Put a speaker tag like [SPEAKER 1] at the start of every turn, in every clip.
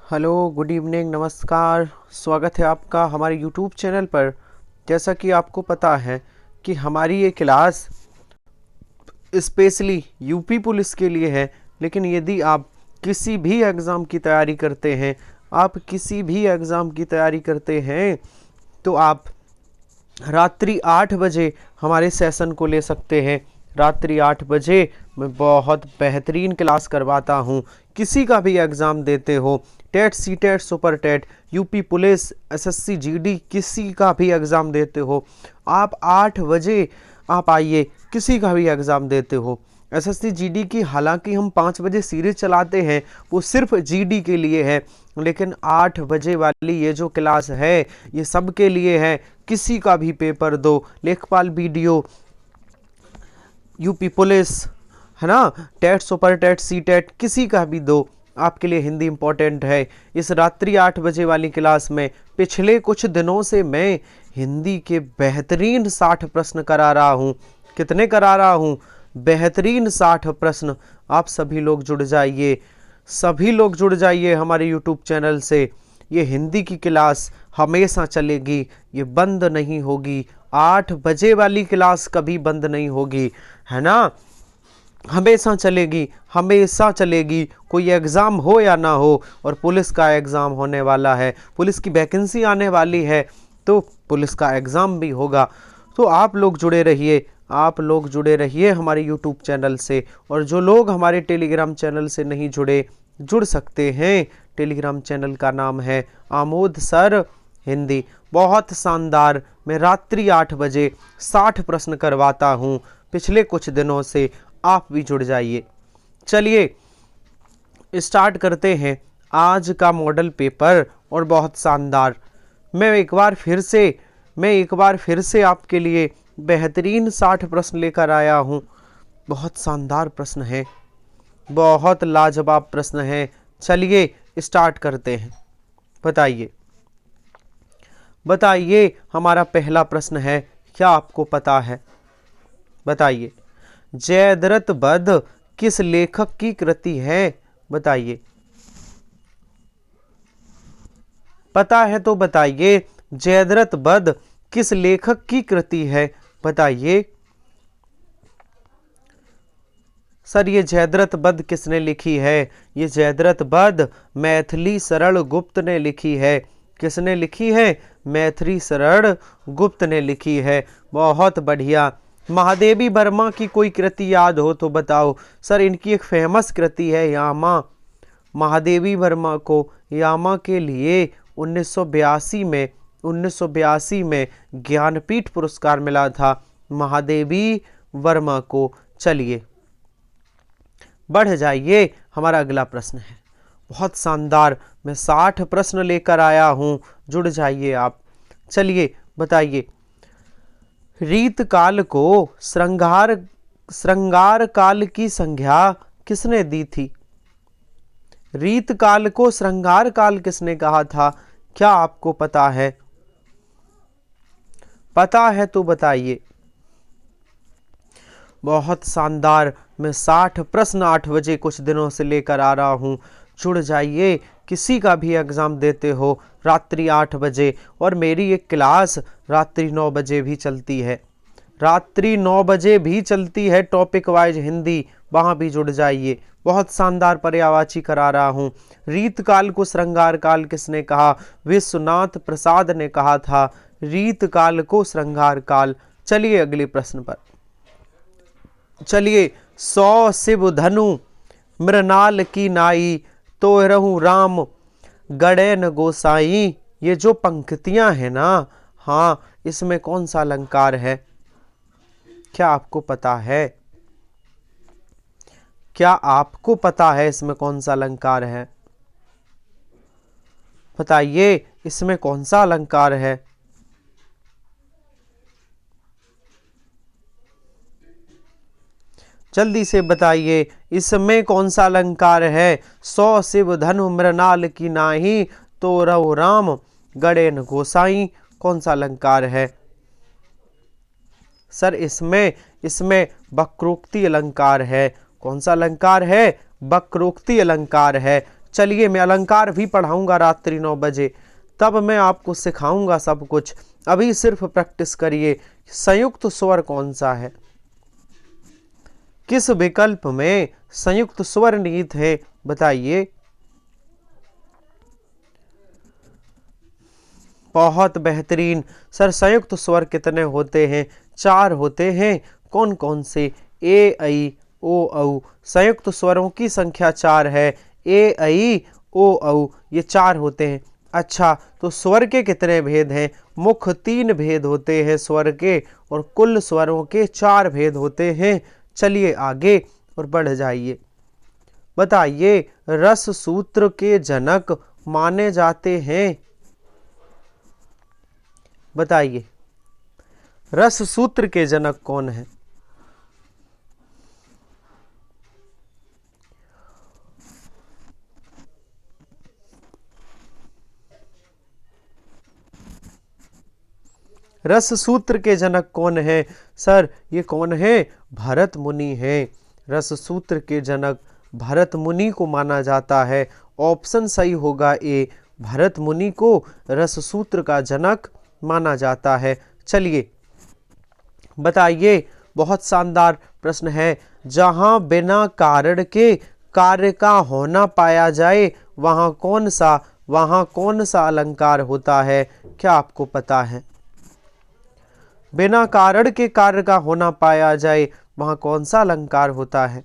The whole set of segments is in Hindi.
[SPEAKER 1] हेलो, गुड इवनिंग, नमस्कार। स्वागत है आपका हमारे यूट्यूब चैनल पर। जैसा कि आपको पता है कि हमारी ये क्लास स्पेशली यूपी पुलिस के लिए है। लेकिन यदि आप किसी भी एग्ज़ाम की तैयारी करते हैं, तो आप रात्रि 8 बजे हमारे सेशन को ले सकते हैं। रात्रि 8 बजे मैं बहुत बेहतरीन क्लास करवाता हूँ। किसी का भी एग्ज़ाम देते हो, TET, C TET, super TET, UP police, SSC, GD, किसी का भी एग्ज़ाम देते हो, आप 8 बजे आप आइए। किसी का भी एग्ज़ाम देते हो, एसएससी जीडी की, हालांकि हम 5 बजे सीरीज चलाते हैं, वो सिर्फ जीडी के लिए है। लेकिन 8 बजे वाली ये जो क्लास है ये सब के लिए है। किसी का भी पेपर दो, लेखपाल, बीडीओ, यूपी पुलिस, है ना, TET, super TET, C TET, किसी का भी दो, आपके लिए हिंदी इम्पोर्टेंट है। इस रात्रि 8 बजे वाली क्लास में पिछले कुछ दिनों से मैं हिंदी के बेहतरीन 60 प्रश्न करा रहा हूँ। कितने करा रहा हूँ? बेहतरीन 60 प्रश्न। आप सभी लोग जुड़ जाइए, सभी लोग जुड़ जाइए हमारे यूट्यूब चैनल से। ये हिंदी की क्लास हमेशा चलेगी, ये बंद नहीं होगी। 8 बजे वाली क्लास कभी बंद नहीं होगी, है ना, हमेशा चलेगी, हमेशा चलेगी। कोई एग्ज़ाम हो या ना हो, और पुलिस का एग्ज़ाम होने वाला है, पुलिस की वैकेंसी आने वाली है, तो पुलिस का एग्ज़ाम भी होगा। तो आप लोग जुड़े रहिए, आप लोग जुड़े रहिए हमारे यूट्यूब चैनल से। और जो लोग हमारे टेलीग्राम चैनल से नहीं जुड़े, जुड़ सकते हैं। टेलीग्राम चैनल का नाम है आमोद सर हिंदी। बहुत शानदार, मैं रात्रि 8 बजे 60 प्रश्न करवाता हूँ पिछले कुछ दिनों से। आप भी जुड़ जाइए। चलिए स्टार्ट करते हैं आज का मॉडल पेपर। और बहुत शानदार, मैं एक बार फिर से आपके लिए बेहतरीन 60 प्रश्न लेकर आया हूँ। बहुत शानदार प्रश्न है, बहुत लाजवाब प्रश्न है। चलिए स्टार्ट करते हैं। बताइए, बताइए, हमारा पहला प्रश्न है, क्या आपको पता है? बताइए, जयद्रथ वध किस लेखक की कृति है? बताइए, पता है तो बताइए, जयद्रथ वध किस लेखक की कृति है? बताइए सर, ये जयद्रथ वध किसने लिखी है? ये जयद्रथ वध मैथिली शरण गुप्त ने लिखी है। किसने लिखी है? मैथिली शरण गुप्त ने लिखी है। बहुत बढ़िया। महादेवी वर्मा की कोई कृति याद हो तो बताओ। सर, इनकी एक फेमस कृति है यामा। महादेवी वर्मा को यामा के लिए 1982 में ज्ञानपीठ पुरस्कार मिला था, महादेवी वर्मा को। चलिए बढ़ जाइए, हमारा अगला प्रश्न है। बहुत शानदार, मैं 60 प्रश्न लेकर आया हूं, जुड़ जाइए आप। चलिए बताइए, रीत काल को श्रृंगार काल की संज्ञा किसने दी थी? रीत काल को श्रृंगार काल किसने कहा था? क्या आपको पता है? पता है तो बताइए। बहुत शानदार, मैं 60 प्रश्न 8 बजे कुछ दिनों से लेकर आ रहा हूँ। जुड़ जाइए, किसी का भी एग्ज़ाम देते हो, रात्रि 8 बजे। और मेरी एक क्लास रात्रि 9 बजे भी चलती है, रात्रि 9 बजे भी चलती है, टॉपिक वाइज हिंदी, वहाँ भी जुड़ जाइए। बहुत शानदार पर्यायवाची करा रहा हूँ। रीत काल को श्रृंगार काल किसने कहा? विश्वनाथ प्रसाद ने कहा था रीत काल को श्रृंगार काल। चलिए अगले प्रश्न पर। चलिए, 100 शिव धनु मृणाल की नाई, तो रहूं राम गड़े न गोसाई। ये जो पंक्तियां हैं ना, हाँ, इसमें कौन सा अलंकार है? क्या आपको पता है? क्या आपको पता है इसमें कौन सा अलंकार है? बताइए, इसमें कौन सा अलंकार है? जल्दी से बताइए, इसमें कौन सा अलंकार है? 100 शिव धनु मृणाल की नाई, तो रहो राम गड़े न गोसाई। कौन सा अलंकार है? सर, इसमें वक्रोक्ति अलंकार है। कौन सा अलंकार है? वक्रोक्ति अलंकार है। चलिए मैं अलंकार भी पढ़ाऊंगा रात्रि 9 बजे, तब मैं आपको सिखाऊंगा सब कुछ। अभी सिर्फ प्रैक्टिस करिए। संयुक्त स्वर कौन सा है? किस विकल्प में संयुक्त स्वर निहित है? बताइए। बहुत बेहतरीन सर। संयुक्त स्वर कितने होते हैं? 4 होते हैं। कौन कौन से? ए ऐ ओ औ। संयुक्त स्वरों की संख्या 4 है। ए ऐ ओ औ ये 4 होते हैं। अच्छा, तो स्वर के कितने भेद हैं? मुख्य 3 भेद होते हैं स्वर के, और कुल स्वरों के 4 भेद होते हैं। चलिए आगे और बढ़ जाइए। बताइए, रस सूत्र के जनक माने जाते हैं। बताइए, रस सूत्र के जनक कौन है? रस सूत्र के जनक कौन है? सर ये कौन है? भरत मुनि है। रस सूत्र के जनक भरत मुनि को माना जाता है। ऑप्शन सही होगा ए, भरत मुनि को रस सूत्र का जनक माना जाता है। चलिए बताइए, बहुत शानदार प्रश्न है। जहां बिना कारण के कार्य का होना पाया जाए, वहां कौन सा अलंकार होता है? क्या आपको पता है? बिना कारण के कार्य का होना पाया जाए, वहां कौन सा अलंकार होता है?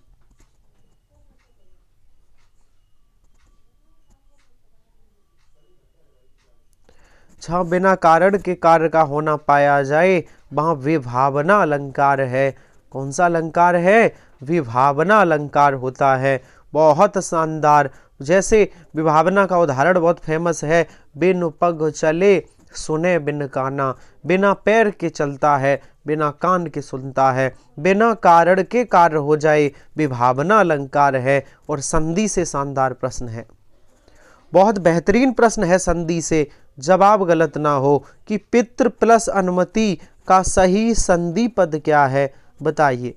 [SPEAKER 1] जहां बिना कारण के कार्य का होना पाया जाए, वहां विभावना अलंकार है। कौन सा अलंकार है? विभावना अलंकार होता है। बहुत शानदार। जैसे विभावना का उदाहरण बहुत फेमस है। बिन पग चले सुने बिन काना। बिना पैर के चलता है, बिना कान के सुनता है। बिना कारण के कार्य हो जाए, विभावना अलंकार है। और संधि से शानदार प्रश्न है, बहुत बेहतरीन प्रश्न है। संधि से जवाब गलत ना हो कि पितृ प्लस अनुमति का सही संधि पद क्या है? बताइए।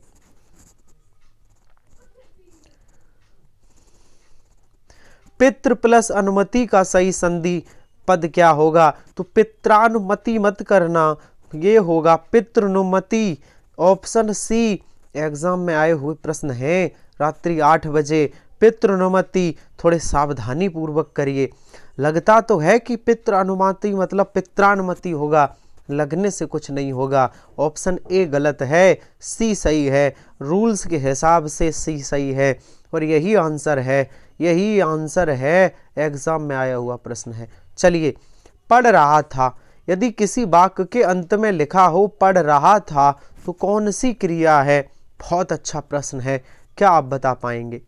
[SPEAKER 1] पितृ प्लस अनुमति का सही संधि पद क्या होगा? तो पित्रानुमति मत करना, ये होगा पितृनुमति। ऑप्शन सी एग्जाम में आए हुए प्रश्न है रात्रि 8 बजे। पितृनुमति, थोड़े सावधानी पूर्वक करिए। लगता तो है कि पितृ अनुमति मतलब पित्रानुमति होगा, लगने से कुछ नहीं होगा। ऑप्शन ए गलत है, सी सही है। रूल्स के हिसाब से सी सही है, और यही आंसर है एग्जाम में आया हुआ प्रश्न है। चलिए, पढ़ रहा था। यदि किसी वाक्य के अंत में लिखा हो पढ़ रहा था, तो कौन सी क्रिया है? बहुत अच्छा प्रश्न है। क्या आप बता पाएंगे?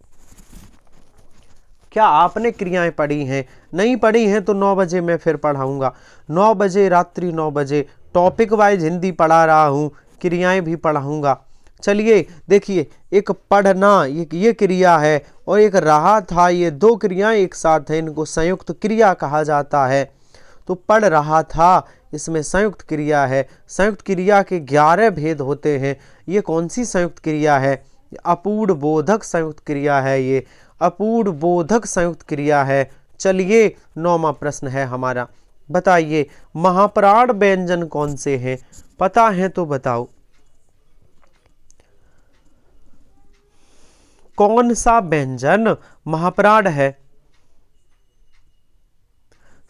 [SPEAKER 1] क्या आपने क्रियाएं पढ़ी हैं? नहीं पढ़ी हैं तो 9 बजे मैं फिर पढ़ाऊंगा। 9 बजे, रात्रि 9 बजे टॉपिक वाइज हिंदी पढ़ा रहा हूं, क्रियाएं भी पढ़ाऊंगा। चलिए देखिए, एक पढ़ना ये क्रिया है, और एक रहा था, ये 2 क्रियाएं एक साथ हैं, इनको संयुक्त क्रिया कहा जाता है। तो पढ़ रहा था, इसमें संयुक्त क्रिया है। संयुक्त क्रिया के 11 भेद होते हैं। ये कौन सी संयुक्त क्रिया है? अपूर्ण बोधक संयुक्त क्रिया है। ये अपूर्ण बोधक संयुक्त क्रिया है। चलिए 9वां प्रश्न है हमारा। बताइए, महाप्राण व्यंजन कौन से हैं? पता है तो बताओ। कौन सा व्यंजन महाप्राण है?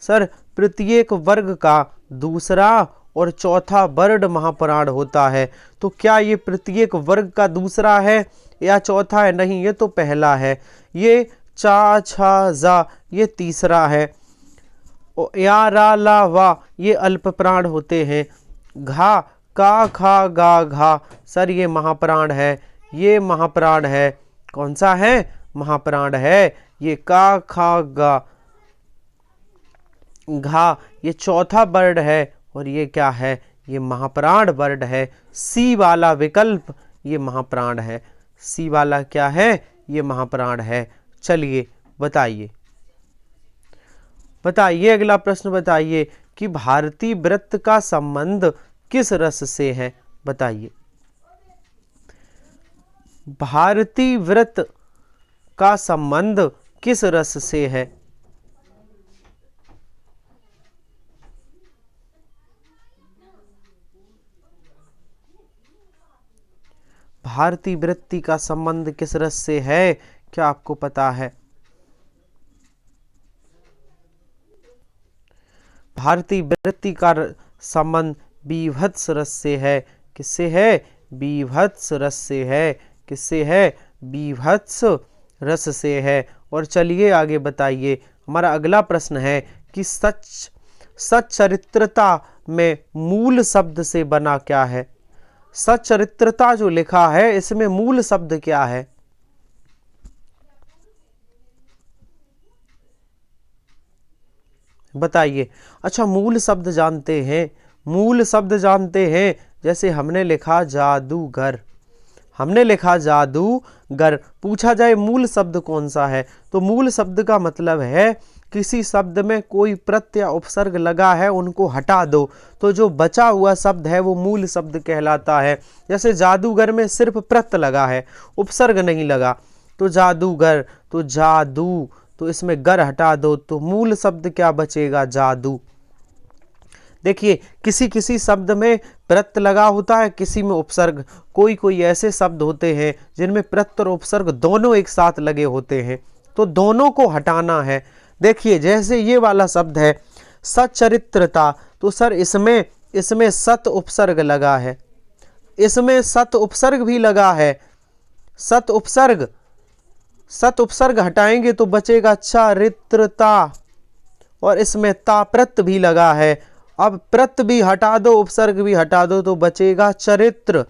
[SPEAKER 1] सर प्रत्येक वर्ग का दूसरा और चौथा वर्ण महाप्राण होता है। तो क्या ये प्रत्येक वर्ग का दूसरा है या चौथा है? नहीं, ये तो पहला है। ये चा छा जा ये तीसरा है। या रा ला वा ये अल्प प्राण होते हैं। घा का खा गा घा सर ये महाप्राण है। ये महाप्राण है। कौन सा है? महाप्राण है। ये का खा गा घा ये चौथा वर्ण है, और ये क्या है? ये महाप्राण वर्ण है। सी वाला विकल्प ये महाप्राण है। सी वाला क्या है? ये महाप्राण है। चलिए बताइए अगला प्रश्न बताइए कि भारतीय वृत्त का संबंध किस रस से है? बताइए। भारतीय वृत्त का संबंध किस रस से है? भारतीय वृत्ति का संबंध किस रस से है? क्या आपको पता है? भारतीय वृत्ति का संबंध बीभत्स रस से है। किससे है? बीभत्स रस से है। किससे है? बीभत्स रस से है। और चलिए आगे बताइए। हमारा अगला प्रश्न है कि सच्चरित्रता में मूल शब्द से बना क्या है? सच्चरित्रता जो लिखा है इसमें मूल शब्द क्या है? बताइए। अच्छा, मूल शब्द जानते हैं? मूल शब्द जानते हैं? जैसे हमने लिखा जादूगर, हमने लिखा जादूगर। पूछा जाए मूल शब्द कौन सा है, तो मूल शब्द का मतलब है किसी शब्द में कोई प्रत्यय या उपसर्ग लगा है उनको हटा दो, तो जो बचा हुआ शब्द है वो मूल शब्द कहलाता है। जैसे जादूगर में सिर्फ प्रत्यय लगा है, उपसर्ग नहीं लगा, तो जादूगर। तो जादू, तो इसमें गर हटा दो तो मूल शब्द क्या बचेगा? जादू। देखिए, किसी किसी शब्द में प्रत्यय लगा होता है, किसी में उपसर्ग। कोई कोई ऐसे शब्द होते हैं जिनमें प्रत्यय और उपसर्ग दोनों एक साथ लगे होते हैं, तो दोनों को हटाना है। देखिए, जैसे ये वाला शब्द है सच्चरित्रता, तो सर इसमें सत उपसर्ग लगा है, इसमें सत उपसर्ग भी लगा है। सत उपसर्ग हटाएंगे तो बचेगा चारित्रता, और इसमें ता प्रत्यय भी लगा है। अब प्रत्यय भी हटा दो, उपसर्ग भी हटा दो, तो बचेगा चरित्र।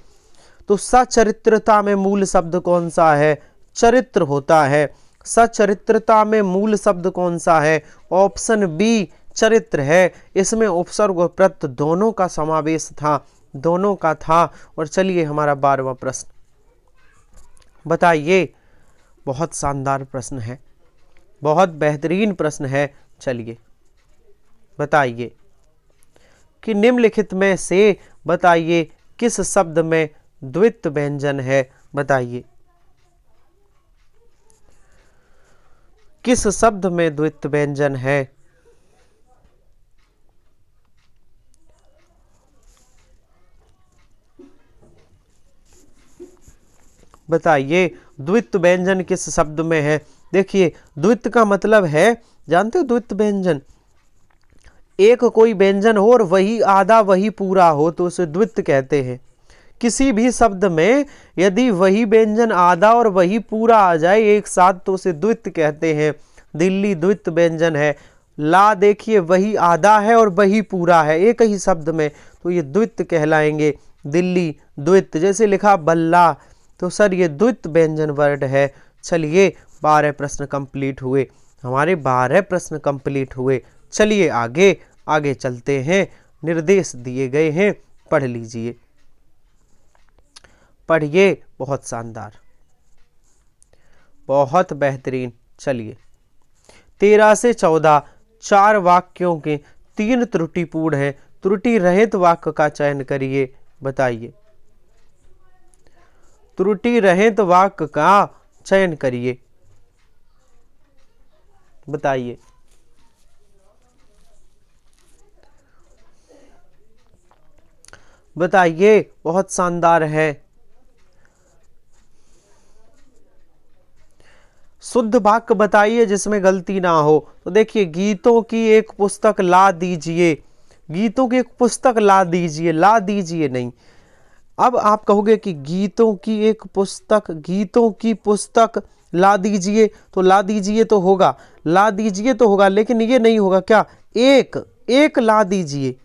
[SPEAKER 1] तो सचरित्रता में मूल शब्द कौन सा है? चरित्र होता है। सचरित्रता में मूल शब्द कौन सा है? ऑप्शन बी, चरित्र है। इसमें उपसर्ग और प्रत्यय दोनों का समावेश था, दोनों का था। और चलिए हमारा 12वां प्रश्न बताइए। बहुत शानदार प्रश्न है, बहुत बेहतरीन प्रश्न है। चलिए बताइए कि निम्नलिखित में से बताइए किस शब्द में द्वित्व व्यंजन है? बताइए किस शब्द में द्वित्व व्यंजन है? बताइए द्वित्व व्यंजन किस शब्द में है? देखिए, द्वित्व का मतलब है, जानते हो द्वित्व व्यंजन? एक कोई व्यंजन हो और वही आधा वही पूरा हो तो उसे द्वित्व कहते हैं। किसी भी शब्द में यदि वही व्यंजन आधा और वही पूरा आ जाए एक साथ तो उसे द्वित्व कहते हैं। दिल्ली द्वित्व व्यंजन है। ला देखिए, वही आधा है और वही पूरा है एक ही शब्द में, तो ये द्वित्व कहलाएंगे। दिल्ली द्वित्व। जैसे लिखा बल्ला, तो सर ये द्वित्व व्यंजन वर्ड है। चलिए 12 प्रश्न कंप्लीट हुए, हमारे 12 प्रश्न कंप्लीट हुए। चलिए आगे चलते हैं। निर्देश दिए गए हैं, पढ़ लीजिए, पढ़िए। बहुत शानदार, बहुत बेहतरीन। चलिए 13 से 14 4 वाक्यों के 3 त्रुटिपूर्ण हैं। त्रुटि रहित वाक्य का चयन करिए। बताइए, त्रुटि रहित वाक्य का चयन करिए। बताइए। बताइए, बहुत शानदार है। शुद्ध वाक्य बताइए जिसमें गलती ना हो। तो देखिए, गीतों की एक पुस्तक ला दीजिए। गीतों की एक पुस्तक ला दीजिए, ला दीजिए नहीं। अब आप कहोगे कि गीतों की एक पुस्तक, गीतों की पुस्तक ला दीजिए, तो ला दीजिए तो होगा, ला दीजिए तो होगा, लेकिन ये नहीं होगा। क्या? एक ला दीजिए।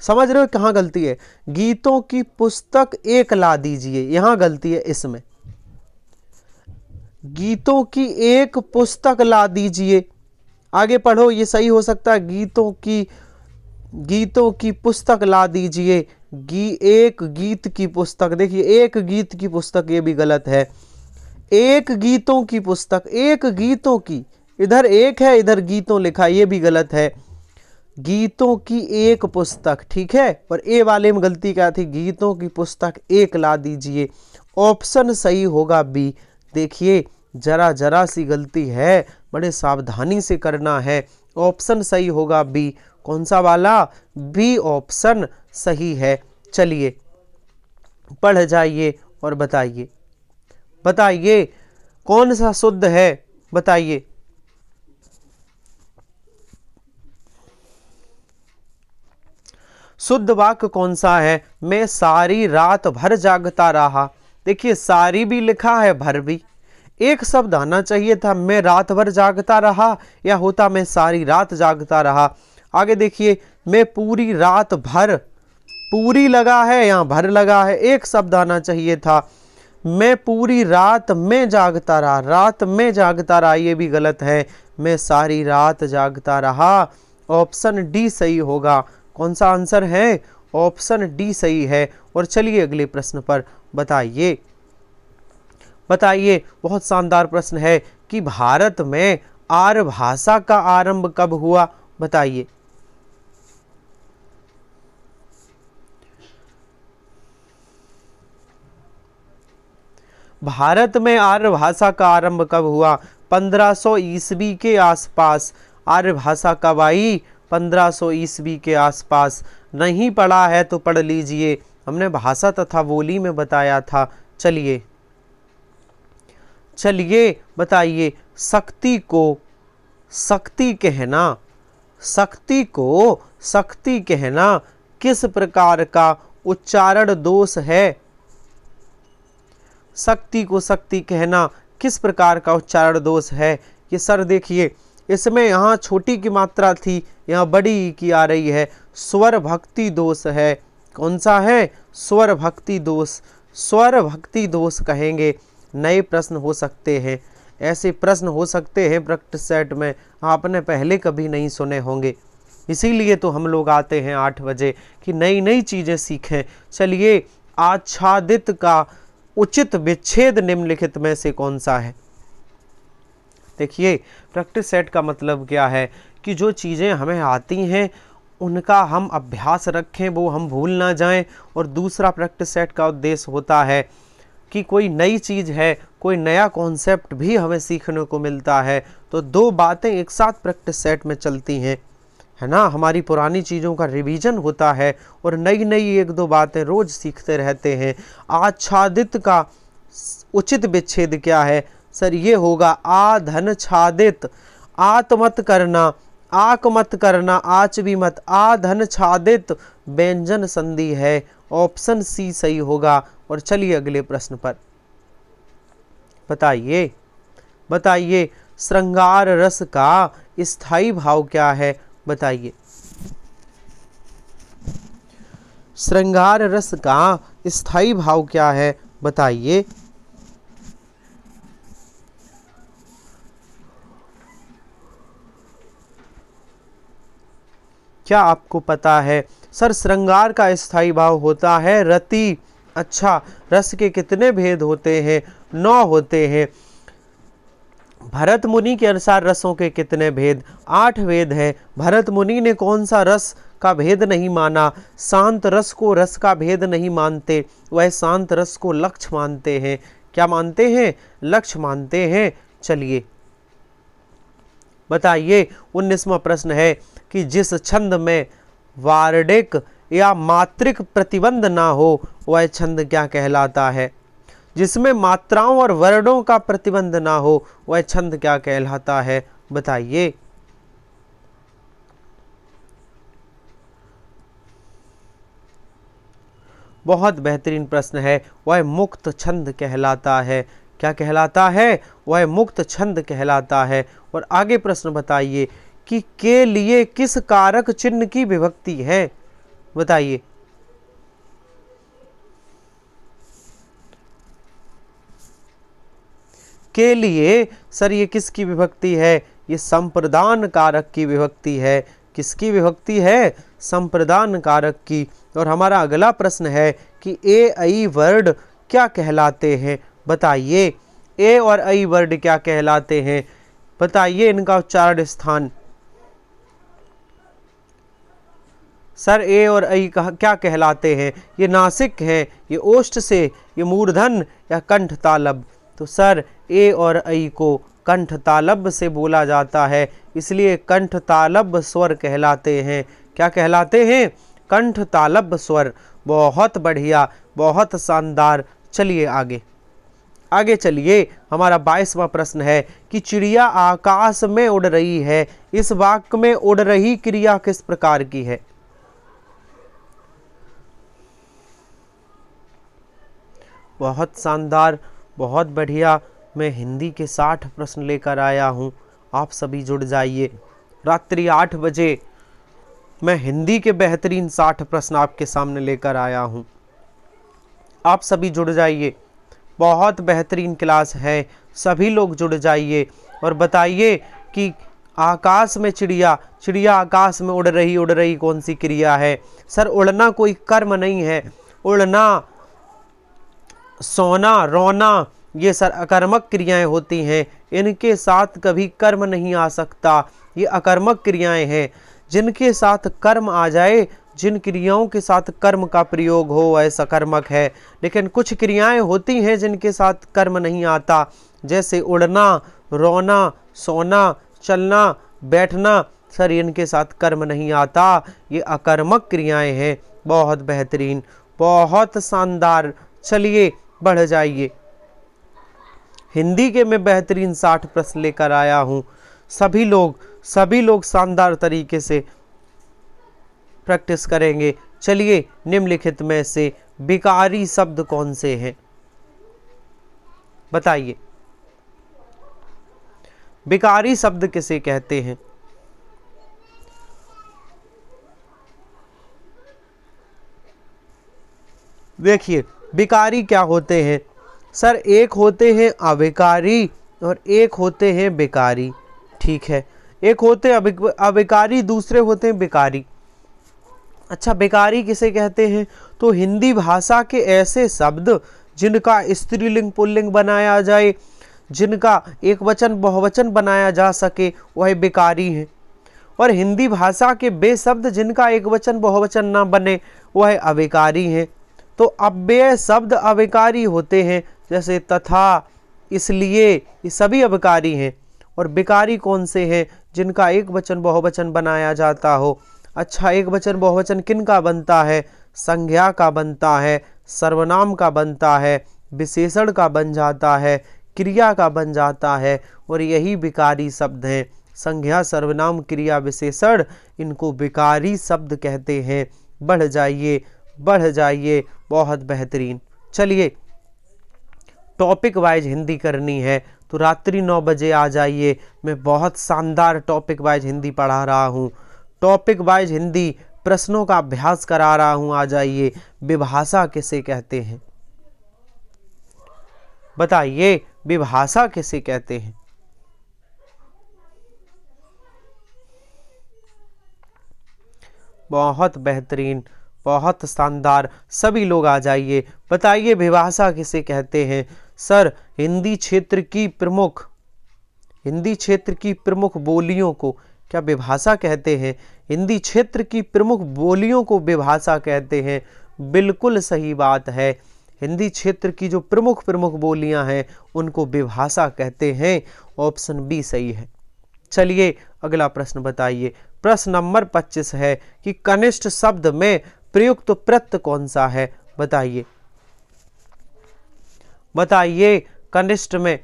[SPEAKER 1] समझ रहे हो कहाँ गलती है? गीतों की पुस्तक एक ला दीजिए, यहां गलती है इसमें। गीतों की एक पुस्तक ला दीजिए, आगे पढ़ो, ये सही हो सकता है। गीतों की पुस्तक ला दीजिए। एक गीत की पुस्तक, देखिए एक गीत की पुस्तक, ये भी गलत है। एक गीतों की पुस्तक, एक गीतों की, इधर एक है इधर गीतों लिखा, ये भी गलत है। गीतों की एक पुस्तक, ठीक है। और ए वाले में गलती क्या थी? गीतों की पुस्तक एक ला दीजिए। ऑप्शन सही होगा बी। देखिए जरा सी गलती है बड़े सावधानी से करना है। ऑप्शन सही होगा बी। कौन सा वाला? बी ऑप्शन सही है। चलिए पढ़ जाइए और बताइए, बताइए कौन सा शुद्ध है, बताइए। शुद्ध वाक्य कौन सा है? मैं सारी रात भर जागता रहा। देखिए सारी भी लिखा है, भर भी। एक शब्द आना चाहिए था, मैं रात भर जागता रहा, या होता मैं सारी रात जागता रहा। आगे देखिए, मैं पूरी रात भर, पूरी लगा है यहाँ भर लगा है, एक शब्द आना चाहिए था। मैं पूरी रात में जागता रहा, रात में जागता रहा, ये भी गलत है। मैं सारी रात जागता रहा। ऑप्शन डी सही होगा। कौन सा आंसर है? ऑप्शन डी सही है। और चलिए अगले प्रश्न पर बताइए, बताइए। बहुत शानदार प्रश्न है कि भारत में आर्य भाषा का आरंभ कब हुआ? बताइए। भारत में आर्य भाषा का आरंभ कब हुआ? 1500 ईस्वी के आसपास। आर्य भाषा कब आई? 1500 ईस्वी के आसपास। नहीं पढ़ा है तो पढ़ लीजिए, हमने भाषा तथा बोली में बताया था। चलिए चलिए बताइए, शक्ति को शक्ति कहना, शक्ति को शक्ति कहना किस प्रकार का उच्चारण दोष है? शक्ति को शक्ति कहना किस प्रकार का उच्चारण दोष है? ये सर देखिए, इसमें यहाँ छोटी की मात्रा थी, यहाँ बड़ी की आ रही है। स्वर भक्ति दोष है। कौन सा है? स्वर भक्ति दोष। स्वर भक्ति दोष कहेंगे। नए प्रश्न हो सकते हैं, ऐसे प्रश्न हो सकते हैं प्रैक्टिस सेट में, आपने पहले कभी नहीं सुने होंगे। इसीलिए तो हम लोग आते हैं 8 बजे कि नई नई चीज़ें सीखें। चलिए, आच्छादित का उचित विच्छेद निम्नलिखित में से कौन सा है? देखिए, प्रैक्टिस सेट का मतलब क्या है कि जो चीज़ें हमें आती हैं उनका हम अभ्यास रखें, वो हम भूल ना जाएं। और दूसरा प्रैक्टिस सेट का उद्देश्य होता है कि कोई नई चीज़ है, कोई नया कॉन्सेप्ट भी हमें सीखने को मिलता है। तो दो बातें एक साथ प्रैक्टिस सेट में चलती हैं, है ना। हमारी पुरानी चीज़ों का रिवीजन होता है और नई नई एक दो बातें रोज सीखते रहते हैं। आच्छादित का उचित विच्छेद क्या है? सर ये होगा आधन छादित। आत मत करना, आक मत करना, आच भी मत, आधन छादित व्यंजन संधि है। ऑप्शन सी सही होगा। और चलिए अगले प्रश्न पर बताइए, बताइए श्रृंगार रस का स्थायी भाव क्या है? बताइए। श्रृंगार रस का स्थायी भाव क्या है? बताइए। क्या आपको पता है? सर श्रृंगार का स्थायी भाव होता है रति। अच्छा, रस के कितने भेद होते हैं? 9 होते हैं। भरत मुनि के अनुसार रसों के कितने भेद? 8 भेद हैं। भरत मुनि ने कौन सा रस का भेद नहीं माना? शांत रस को रस का भेद नहीं मानते, वह शांत रस को लक्ष्य मानते हैं। क्या मानते हैं? लक्ष्य मानते हैं। चलिए बताइए। 19वां प्रश्न है कि जिस छंद में वार्णिक या मात्रिक प्रतिबंध ना हो वह छंद क्या कहलाता है? जिसमें मात्राओं और वर्णों का प्रतिबंध ना हो वह छंद क्या कहलाता है? बताइए। बहुत बेहतरीन प्रश्न है। वह मुक्त छंद कहलाता है। क्या कहलाता है? वह मुक्त छंद कहलाता है। और आगे प्रश्न बताइए कि के लिए किस कारक चिन्ह की विभक्ति है? बताइए। के लिए सर ये किसकी विभक्ति है? ये संप्रदान कारक की विभक्ति है। किसकी विभक्ति है? संप्रदान कारक की। और हमारा अगला प्रश्न है कि ए आई वर्ड क्या कहलाते हैं? बताइए। ए और आई वर्ड क्या कहलाते हैं? बताइए इनका उच्चारण स्थान। सर ए और ऐ क्या कहलाते हैं? ये नासिक हैं, ये ओष्ठ से, ये मूर्धन या कंठ तालब। तो सर ए और ऐ को कंठ तालब्य से बोला जाता है, इसलिए कंठ तालब्य स्वर कहलाते हैं। क्या कहलाते हैं? कंठ तालब्य स्वर। बहुत बढ़िया, बहुत शानदार। चलिए आगे, आगे चलिए। हमारा 22वां प्रश्न है कि चिड़िया आकाश में उड़ रही है, इस वाक्य में उड़ रही क्रिया किस प्रकार की है? बहुत शानदार, बहुत बढ़िया। मैं हिंदी के 60 प्रश्न लेकर आया हूं, आप सभी जुड़ जाइए। रात्रि 8 बजे मैं हिंदी के बेहतरीन 60 प्रश्न आपके सामने लेकर आया हूं, आप सभी जुड़ जाइए। बहुत बेहतरीन क्लास है, सभी लोग जुड़ जाइए और बताइए कि आकाश में चिड़िया आकाश में उड़ रही कौन सी क्रिया है? सर उड़ना कोई कर्म नहीं है। उड़ना, सोना, रोना, ये सर अकर्मक क्रियाएं होती हैं, इनके साथ कभी कर्म नहीं आ सकता। ये अकर्मक क्रियाएं हैं। जिनके साथ कर्म आ जाए, जिन क्रियाओं के साथ कर्म का प्रयोग हो वह सकर्मक है। लेकिन कुछ क्रियाएं होती हैं जिनके साथ कर्म नहीं आता, जैसे उड़ना, रोना, सोना, चलना, बैठना। सर इनके साथ कर्म नहीं आता, ये अकर्मक क्रियाएं हैं। बहुत बेहतरीन, बहुत शानदार। चलिए बढ़ जाइए। हिंदी के मैं बेहतरीन 60 प्रश्न लेकर आया हूं, सभी लोग शानदार तरीके से प्रैक्टिस करेंगे। चलिए, निम्नलिखित में से विकारी शब्द कौन से हैं? बताइए, विकारी शब्द किसे कहते हैं? देखिए, विकारी क्या होते हैं? सर एक होते हैं अविकारी और एक होते हैं विकारी। ठीक है, एक होते हैं अविकारी, दूसरे होते हैं विकारी। अच्छा, विकारी किसे कहते हैं? तो हिंदी भाषा के ऐसे शब्द जिनका स्त्रीलिंग पुल्लिंग बनाया जाए, जिनका एक वचन बहुवचन बनाया जा सके, वह विकारी हैं। और हिंदी भाषा के वे शब्द जिनका एक वचन बहुवचन ना बने, वह अविकारी हैं। तो अव्यय शब्द अविकारी होते हैं, जैसे तथा, इसलिए, ये सभी अविकारी हैं। और विकारी कौन से हैं? जिनका एक वचन बहुवचन बनाया जाता हो। अच्छा, एक वचन बहुवचन किन का बनता है? संज्ञा का बनता है, सर्वनाम का बनता है, विशेषण का बन जाता है, क्रिया का बन जाता है, और यही विकारी शब्द हैं। संज्ञा, सर्वनाम, क्रिया, विशेषण, इनको विकारी शब्द कहते हैं। बढ़ जाइए, बढ़ जाइए। बहुत बेहतरीन। चलिए, टॉपिक वाइज हिंदी करनी है तो रात्रि 9 बजे आ जाइए। मैं बहुत शानदार टॉपिक वाइज हिंदी पढ़ा रहा हूँ, टॉपिक वाइज हिंदी प्रश्नों का अभ्यास करा रहा हूँ। आ जाइए। विभाषा किसे कहते हैं? बताइए, विभाषा किसे कहते हैं? बहुत बेहतरीन, बहुत शानदार। सभी लोग आ जाइए, बताइए विभाषा किसे कहते हैं? सर हिंदी क्षेत्र की प्रमुख बोलियों को क्या विभाषा कहते हैं? हिंदी क्षेत्र की प्रमुख बोलियों को विभाषा कहते हैं। बिल्कुल सही बात है। हिंदी क्षेत्र की जो प्रमुख बोलियां हैं उनको विभाषा कहते हैं। ऑप्शन बी सही है। चलिए अगला प्रश्न बताइए। प्रश्न नंबर 25 है कि कनिष्ठ शब्द में प्रयुक्त प्रत्यय कौन सा है? बताइए, बताइए कनिष्ठ में।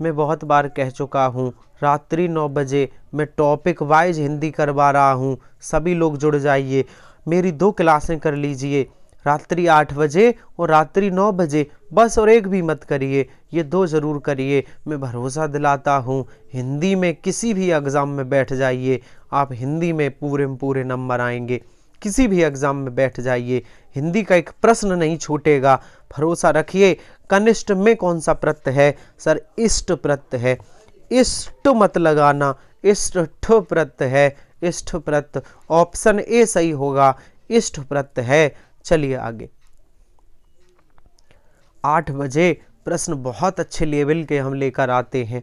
[SPEAKER 1] मैं बहुत बार कह चुका हूं, रात्रि 9 बजे मैं टॉपिक वाइज हिंदी करवा रहा हूं। सभी लोग जुड़ जाइए। मेरी 2 क्लासें कर लीजिए, रात्रि 8 बजे और रात्रि 9 बजे बस, और एक भी मत करिए, ये 2 जरूर करिए। मैं भरोसा दिलाता हूँ हिंदी में किसी भी एग्ज़ाम में बैठ जाइए, आप हिंदी में पूरे नंबर आएंगे। किसी भी एग्ज़ाम में बैठ जाइए, हिंदी का एक प्रश्न नहीं छूटेगा, भरोसा रखिए। कनिष्ठ में कौन सा प्रत्यय है? सर इष्ट प्रत्यय है। इष्ट मत लगाना, इष्ट ठ प्रत्यय है, इष्ट प्रत्यय। ऑप्शन ए सही होगा, इष्ट प्रत्यय है। चलिए आगे। 8 बजे प्रश्न बहुत अच्छे लेवल के हम लेकर आते हैं,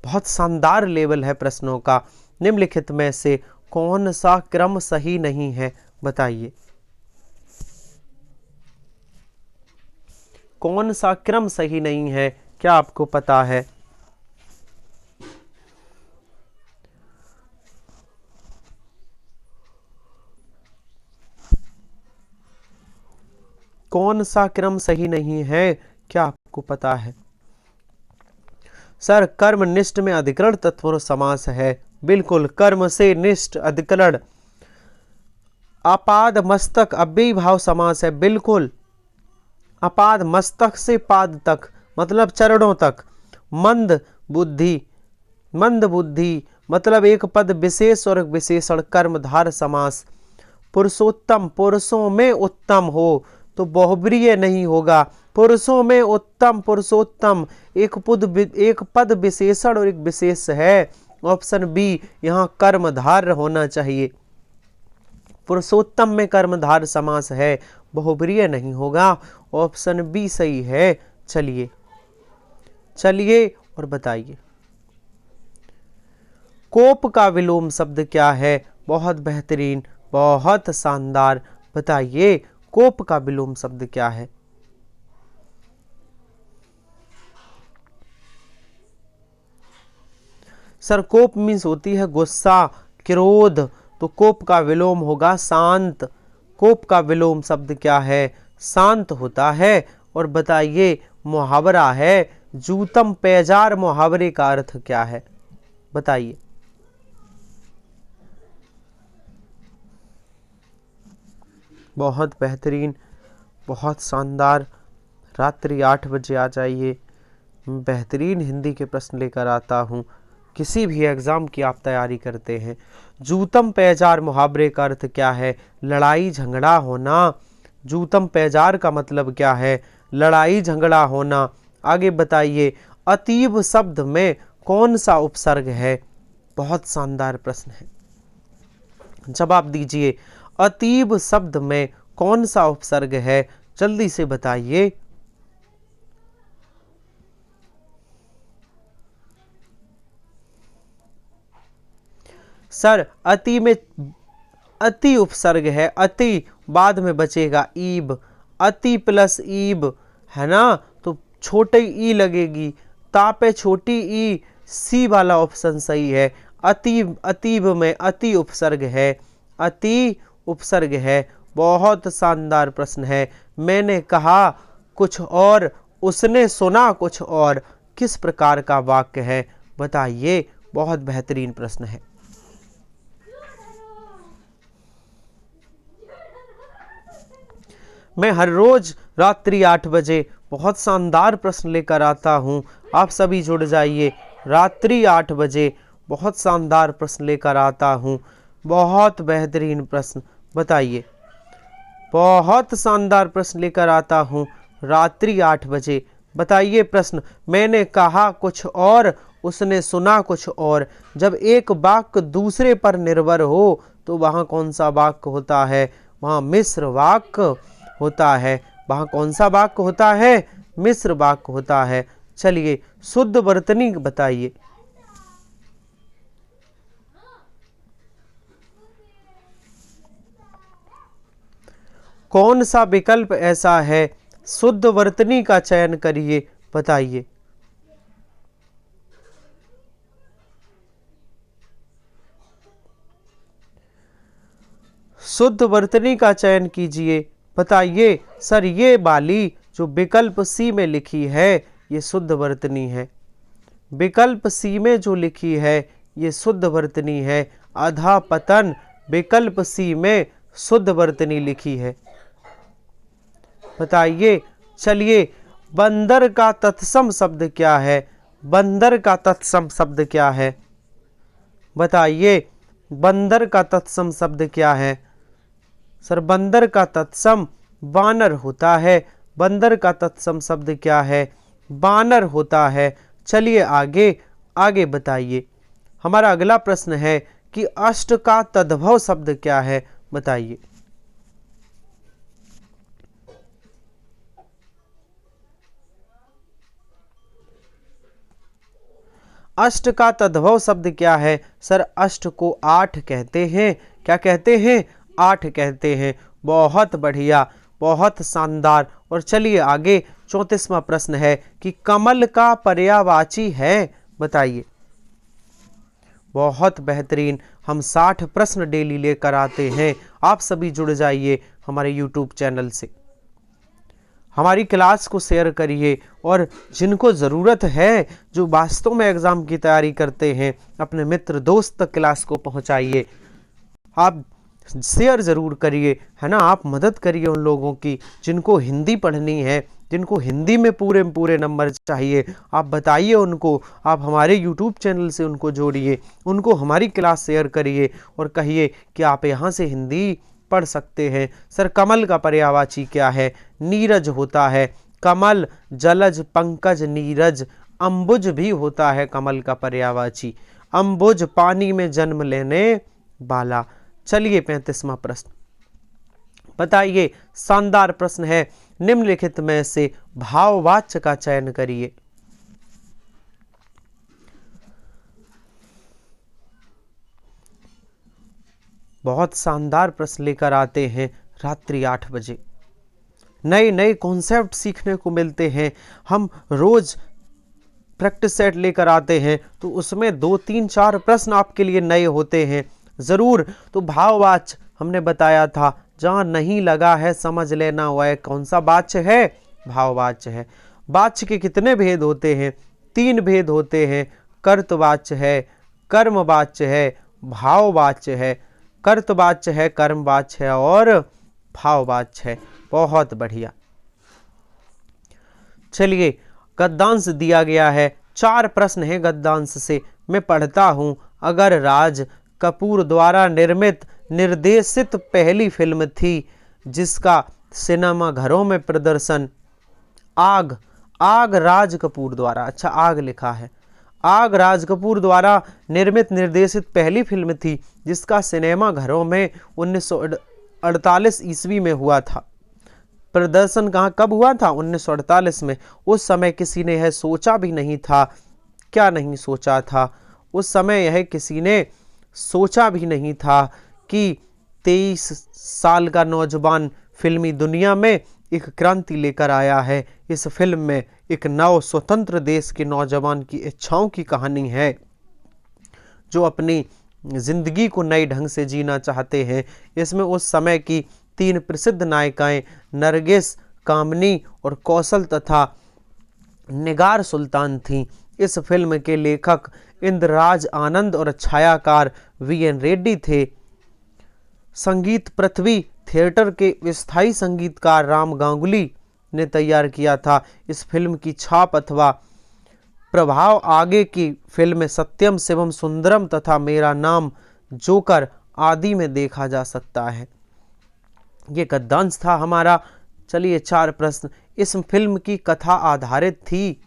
[SPEAKER 1] बहुत शानदार लेवल है प्रश्नों का। निम्नलिखित में से कौन सा क्रम सही नहीं है? बताइए। कौन सा क्रम सही नहीं है, क्या आपको पता है? कौन सा क्रम सही नहीं है, क्या आपको पता है? सर, कर्मनिष्ठ में अधिकरण तत्पुरुष समास है। बिल्कुल, कर्म से निष्ठ अधिकरण। अपाद मस्तक अव्ययी भाव समास है। बिल्कुल, अपाद मस्तक से पाद तक मतलब चरणों तक। मंद बुद्धि, मंद बुद्धि मतलब एक पद विशेष और विशेषण कर्मधार समास। पुरुषोत्तम, पुरुषों में उत्तम हो तो बहुब्रीय नहीं होगा। पुरुषों में उत्तम, पुरुषोत्तम एक पद विशेषण और एक विशेष है। ऑप्शन बी, यहाँ कर्मधार होना चाहिए। पुरुषोत्तम में कर्मधार समास है, बहुब्रीय नहीं होगा। ऑप्शन बी सही है। चलिए चलिए और बताइए, कोप का विलोम शब्द क्या है? बहुत बेहतरीन, बहुत शानदार। बताइए, कोप का विलोम शब्द क्या है? सर, कोप मीन्स होती है गुस्सा, क्रोध, तो कोप का विलोम होगा शांत। कोप का विलोम शब्द क्या है? शांत होता है। और बताइए, मुहावरा है जूतम पैजार, मुहावरे का अर्थ क्या है? बताइए। बहुत बेहतरीन, बहुत शानदार। रात्रि 8 बजे आ जाइए, बेहतरीन हिंदी के प्रश्न लेकर आता हूँ। किसी भी एग्ज़ाम की आप तैयारी करते हैं। जूतम पैजार मुहावरे का अर्थ क्या है? लड़ाई झगड़ा होना। जूतम पैजार का मतलब क्या है? लड़ाई झगड़ा होना। आगे बताइए, अतीब शब्द में कौन सा उपसर्ग है? बहुत शानदार प्रश्न है, जवाब दीजिए। अतीब शब्द में कौन सा उपसर्ग है? जल्दी से बताइए। सर, अति में अति उपसर्ग है। अति बाद में बचेगा ईब। अति प्लस ईब है ना, तो छोटी ई लगेगी। ता पे छोटी ई, सी वाला ऑप्शन सही है। अति, अतीब में अति उपसर्ग है। अति उपसर्ग है। बहुत शानदार प्रश्न है। मैंने कहा कुछ और, उसने सुना कुछ और, किस प्रकार का वाक्य है? बताइए। बहुत बेहतरीन प्रश्न है। मैं हर रोज रात्रि 8 बजे बहुत शानदार प्रश्न लेकर आता हूं। आप सभी जुड़ जाइए। रात्रि 8 बजे बहुत शानदार प्रश्न लेकर आता हूं। बहुत बेहतरीन प्रश्न। बताइए। बहुत शानदार प्रश्न लेकर आता हूं रात्रि 8 बजे। बताइए प्रश्न। मैंने कहा कुछ और, उसने सुना कुछ और। जब एक वाक्य दूसरे पर निर्भर हो तो वहाँ कौन सा वाक्य होता है? वहाँ मिश्र वाक्य होता है। वहाँ कौन सा वाक्य होता है? मिश्र वाक्य होता है। चलिए, शुद्ध वर्तनी बताइए। कौन सा विकल्प ऐसा है? शुद्ध वर्तनी का चयन करिए। बताइए। शुद्ध वर्तनी का चयन कीजिए। बताइए। सर, ये वाली जो विकल्प सी में लिखी है ये शुद्ध वर्तनी है। विकल्प सी में जो लिखी है ये शुद्ध वर्तनी है। अधापतन विकल्प सी में शुद्ध वर्तनी लिखी है। बताइए। चलिए, बंदर का तत्सम शब्द क्या है? बंदर का तत्सम शब्द क्या है? बताइए। बंदर का तत्सम शब्द क्या है? सर, बंदर का तत्सम बानर होता है। बंदर का तत्सम शब्द क्या है? बानर होता है। चलिए आगे, आगे बताइए। हमारा अगला प्रश्न है कि अष्ट का तद्भव शब्द क्या है? बताइए। अष्ट का तद्भव शब्द क्या है? सर, अष्ट को 8 कहते हैं। क्या कहते हैं? 8 कहते हैं। बहुत बढ़िया, बहुत शानदार। और चलिए आगे 34वां प्रश्न है कि कमल का पर्यायवाची है, बताइए। बहुत बेहतरीन, हम 60 प्रश्न डेली लेकर आते हैं। आप सभी जुड़ जाइए हमारे YouTube चैनल से, हमारी क्लास को शेयर करिए और जिनको ज़रूरत है, जो वास्तव में एग्ज़ाम की तैयारी करते हैं, अपने मित्र दोस्त तक क्लास को पहुंचाइए। आप शेयर ज़रूर करिए, है ना। आप मदद करिए उन लोगों की जिनको हिंदी पढ़नी है, जिनको हिंदी में पूरे नंबर चाहिए। आप बताइए उनको, आप हमारे YouTube चैनल से उनको जोड़िए, उनको हमारी क्लास शेयर करिए और कहिए कि आप यहाँ से हिंदी पढ़ सकते हैं। सर कमल का पर्यायवाची क्या है? नीरज होता है। कमल, जलज, पंकज, नीरज। अंबुज भी होता है कमल का पर्यायवाची। अंबुज, पानी में जन्म लेने वाला। चलिए 35वां प्रश्न, बताइए। शानदार प्रश्न है, निम्नलिखित में से भाववाच्य का चयन करिए। बहुत शानदार प्रश्न लेकर आते हैं रात्रि 8 बजे। नए नए कॉन्सेप्ट सीखने को मिलते हैं। हम रोज प्रैक्टिस सेट लेकर आते हैं तो उसमें 2, 3, 4 प्रश्न आपके लिए नए होते हैं ज़रूर। तो भाववाच्य हमने बताया था, जहाँ नहीं लगा है समझ लेना वह कौन सा वाच्य है? भाववाच्य है। वाच्य के कितने भेद होते हैं? 3 भेद होते हैं। कर्तवाच्य है, कर्मवाच्य है, भाववाच्य है। कर्तवाच्य है, कर्मवाच्य है और भाववाच्य है। बहुत बढ़िया। चलिए गद्यांश दिया गया है, 4 प्रश्न हैं गद्यांश से। मैं पढ़ता हूं। अगर राज कपूर द्वारा निर्मित निर्देशित पहली फिल्म थी जिसका सिनेमा घरों में प्रदर्शन आग, आग राज कपूर द्वारा, अच्छा आग लिखा है, आग राज कपूर द्वारा निर्मित निर्देशित पहली फिल्म थी जिसका सिनेमा घरों में 1948 ईस्वी में हुआ था। प्रदर्शन कहाँ कब हुआ था? 1948 में। उस समय किसी ने यह सोचा भी नहीं था, क्या नहीं सोचा था? उस समय यह किसी ने सोचा भी नहीं था कि 23 साल का नौजवान फिल्मी दुनिया में एक क्रांति लेकर आया है। इस फिल्म में एक नव स्वतंत्र देश के नौजवान की इच्छाओं की कहानी है, जो अपनी जिंदगी को नए ढंग से जीना चाहते हैं। इसमें उस समय की 3 प्रसिद्ध नायिकाएं नरगिस, कामनी और कौशल तथा निगार सुल्तान थीं। इस फिल्म के लेखक इंद्रराज आनंद और छायाकार वीएन रेड्डी थे। संगीत पृथ्वी थिएटर के स्थायी संगीतकार राम गांगुली ने तैयार किया था। इस फिल्म की छाप अथवा प्रभाव आगे की फिल्म सत्यम शिवम सुंदरम तथा मेरा नाम जोकर आदि में देखा जा सकता है। ये गद्यांश था हमारा। चलिए 4 प्रश्न। इस फिल्म की कथा आधारित थी,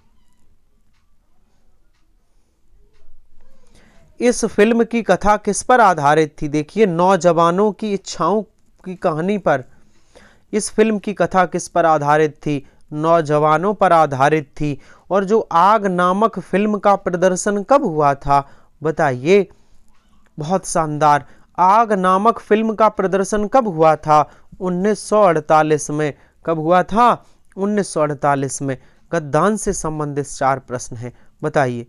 [SPEAKER 1] इस फिल्म की कथा किस पर आधारित थी? देखिए, नौजवानों की इच्छाओं की कहानी पर। इस फिल्म की कथा किस पर आधारित थी? नौजवानों पर आधारित थी। और जो आग नामक फिल्म का प्रदर्शन कब हुआ था? बताइए। बहुत शानदार। आग नामक फिल्म का प्रदर्शन कब हुआ था? 1948 में। कब हुआ था? 1948 में। गद्यांश से संबंधित 4 प्रश्न हैं, बताइए।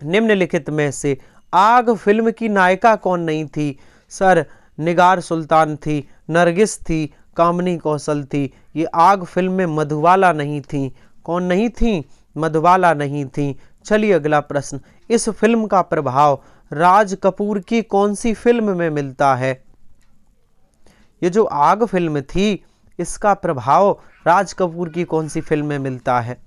[SPEAKER 1] निम्नलिखित में से आग फिल्म की नायिका कौन नहीं थी? सर निगार सुल्तान थी, नरगिस थी, कामनी कौशल थी। ये आग फिल्म में मधुबाला नहीं थी। कौन नहीं थी? मधुबाला नहीं थी। चलिए अगला प्रश्न। इस फिल्म का प्रभाव राज कपूर की कौन सी फिल्म में मिलता है? ये जो आग फिल्म थी, इसका प्रभाव राज कपूर की कौन सी फिल्म में मिलता है?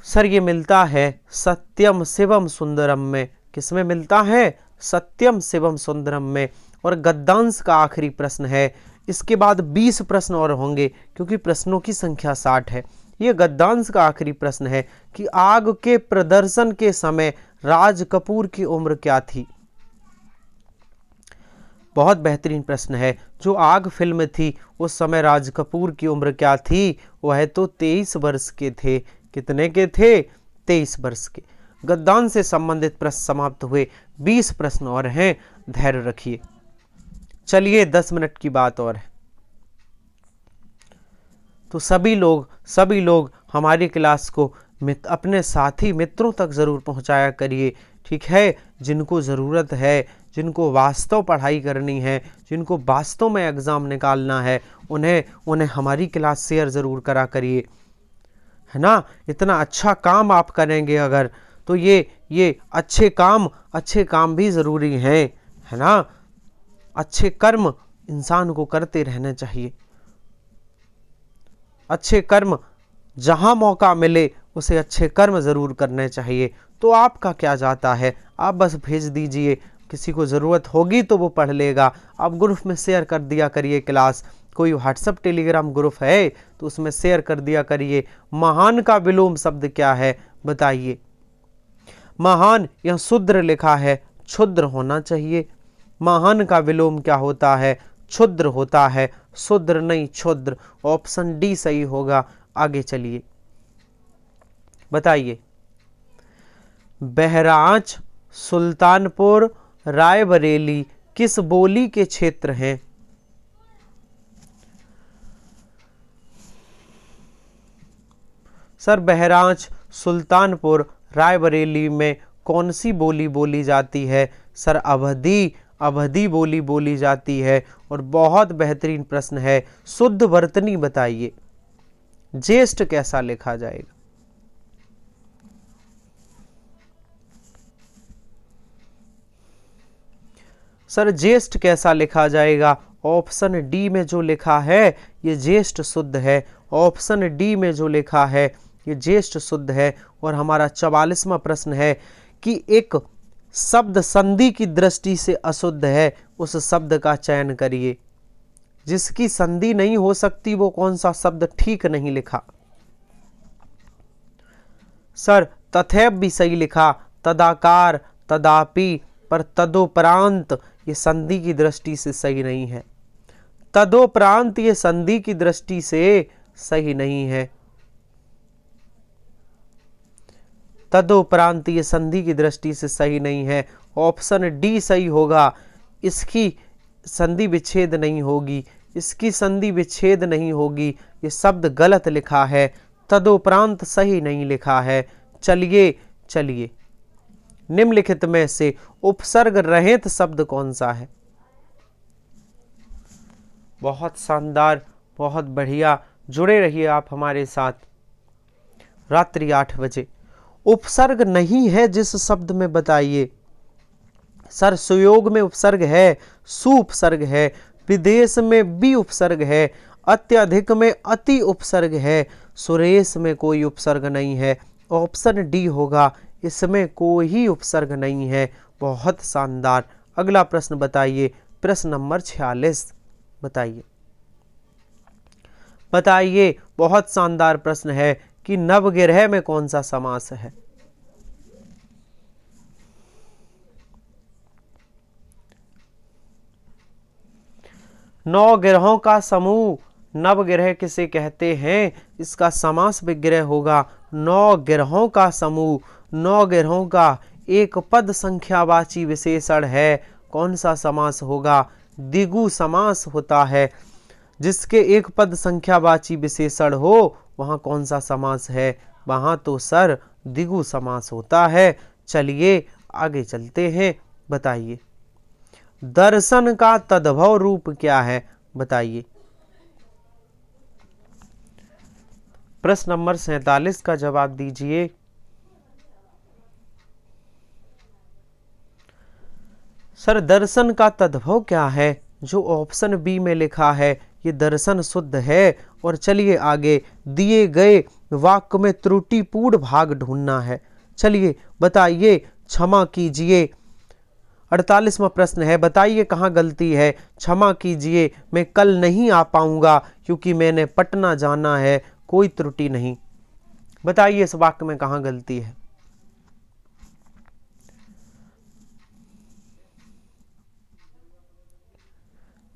[SPEAKER 1] सर ये मिलता है सत्यम शिवम सुंदरम में। किसमें मिलता है? सत्यम शिवम सुंदरम में। और गद्यांश का आखिरी प्रश्न है। इसके बाद 20 प्रश्न और होंगे क्योंकि प्रश्नों की संख्या 60 है। ये गद्यांश का आखिरी प्रश्न है कि आग के प्रदर्शन के समय राज कपूर की उम्र क्या थी? बहुत बेहतरीन प्रश्न है। जो आग फिल्म थी उस समय राज कपूर की उम्र क्या थी? वह तो 23 वर्ष के थे। कितने के थे? 23 वर्ष के। गद्यांश से संबंधित प्रश्न समाप्त हुए। 20 प्रश्न और हैं, धैर्य रखिए। चलिए 10 मिनट की बात और है। तो सभी लोग हमारी क्लास को अपने साथी मित्रों तक ज़रूर पहुंचाया करिए, ठीक है। जिनको ज़रूरत है, जिनको वास्तव पढ़ाई करनी है, जिनको वास्तव में एग्ज़ाम निकालना है, उन्हें हमारी क्लास शेयर ज़रूर करा करिए, है ना। इतना अच्छा काम आप करेंगे अगर, तो ये अच्छे काम भी ज़रूरी हैं, है ना। अच्छे कर्म इंसान को करते रहने चाहिए। अच्छे कर्म जहां मौका मिले उसे अच्छे कर्म ज़रूर करने चाहिए। तो आपका क्या जाता है, आप बस भेज दीजिए, किसी को ज़रूरत होगी तो वो पढ़ लेगा। आप ग्रुप में शेयर कर दिया करिए क्लास, कोई व्हाट्सएप टेलीग्राम ग्रुप है तो उसमें शेयर कर दिया करिए। महान का विलोम शब्द क्या है बताइए। महान या शूद्र लिखा है, क्षुद्र होना चाहिए। महान का विलोम क्या होता है, क्षुद्र होता है, शूद्र नहीं क्षुद्र। ऑप्शन डी सही होगा। आगे चलिए बताइए। बहराइच, सुल्तानपुर, रायबरेली किस बोली के क्षेत्र हैं? सर बहराइच, सुल्तानपुर, रायबरेली में कौन सी बोली बोली जाती है? सर अवधी बोली बोली जाती है। और बहुत बेहतरीन प्रश्न है, शुद्ध वर्तनी बताइए, ज्येष्ठ कैसा लिखा जाएगा? सर ज्येष्ठ कैसा लिखा जाएगा? ऑप्शन डी में जो लिखा है ये ज्येष्ठ शुद्ध है। ऑप्शन डी में जो लिखा है ये ज्येष्ठ शुद्ध है। और हमारा 44वां प्रश्न है कि एक शब्द संधि की दृष्टि से अशुद्ध है, उस शब्द का चयन करिए। जिसकी संधि नहीं हो सकती वो कौन सा शब्द? ठीक नहीं लिखा सर। तथैव भी सही लिखा, तदाकार, तदापि, पर तदोपरांत ये संधि की दृष्टि से सही नहीं है। तदोपरांत ये संधि की दृष्टि से सही नहीं है। तदोपरांत ये संधि की दृष्टि से सही नहीं है। ऑप्शन डी सही होगा। इसकी संधि विच्छेद नहीं होगी, इसकी संधि विच्छेद नहीं होगी। ये शब्द गलत लिखा है, तदोपरांत सही नहीं लिखा है। चलिए निम्नलिखित में से उपसर्ग रहित शब्द कौन सा है? बहुत शानदार, बहुत बढ़िया, जुड़े रहिए आप हमारे साथ रात्रि 8 बजे। उपसर्ग नहीं है जिस शब्द में बताइए। सर सुयोग में उपसर्ग है, सुउपसर्ग है, विदेश में भी उपसर्ग है, अत्यधिक में अति उपसर्ग है, सुरेश में कोई उपसर्ग नहीं है। ऑप्शन डी होगा, इसमें कोई उपसर्ग नहीं है। बहुत शानदार। अगला प्रश्न बताइए, प्रश्न नंबर 46 बताइए। बहुत शानदार प्रश्न है कि नवगिरह में कौन सा समास है? नौ ग्रहों का समूह नवग्रह किसे कहते हैं? इसका समास विग्रह होगा नौ ग्रहों का समूह। नौ ग्रहों का एक पद संख्यावाची विशेषण है। कौन सा समास होगा? द्विगु समास होता है। जिसके एक पद संख्यावाची विशेषण हो वहां कौन सा समास है? वहां तो सर द्विगु समास होता है। चलिए आगे चलते हैं, बताइए। दर्शन का तद्भव रूप क्या है? बताइए। प्रश्न नंबर 47 का जवाब दीजिए। सर दर्शन का तद्भव क्या है? जो ऑप्शन बी में लिखा है ये दर्शन शुद्ध है। और चलिए आगे, दिए गए वाक्य में त्रुटिपूर्ण भाग ढूंढना है। चलिए बताइए। क्षमा कीजिए, 48वां प्रश्न है, बताइए कहाँ गलती है? क्षमा कीजिए मैं कल नहीं आ पाऊंगा क्योंकि मैंने पटना जाना है। कोई त्रुटि नहीं। बताइए इस वाक्य में कहाँ गलती है?